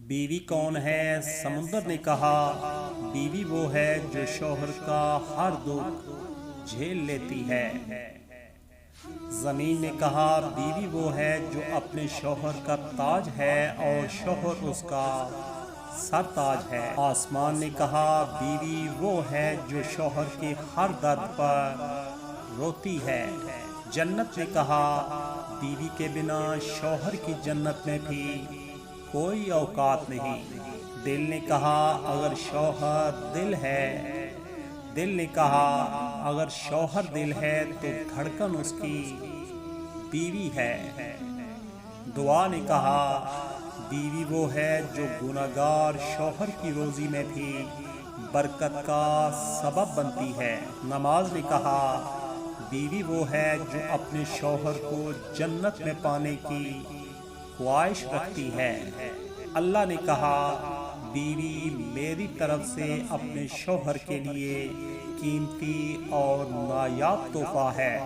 بیوی کون ہے؟ سمندر نے کہا بیوی وہ ہے جو شوہر کا ہر دکھ جھیل لیتی ہے۔ زمین نے کہا بیوی وہ ہے جو اپنے شوہر کا تاج ہے اور شوہر اس کا سر تاج ہے۔ آسمان نے کہا بیوی وہ ہے جو شوہر کے ہر درد پر روتی ہے۔ جنت نے کہا بیوی کے بنا شوہر کی جنت میں بھی کوئی اوقات نہیں۔ دل نے کہا اگر شوہر دل ہے، دل نے کہا اگر شوہر دل ہے تو دھڑکن اس کی بیوی ہے۔ دعا نے کہا بیوی وہ ہے جو گناہگار شوہر کی روزی میں بھی برکت کا سبب بنتی ہے۔ نماز نے کہا بیوی وہ ہے جو اپنے شوہر کو جنت میں پانے کی خواہش رکھتی ہے۔ اللہ نے کہا بیوی میری طرف سے اپنے شوہر کے لیے قیمتی اور نایاب تحفہ ہے۔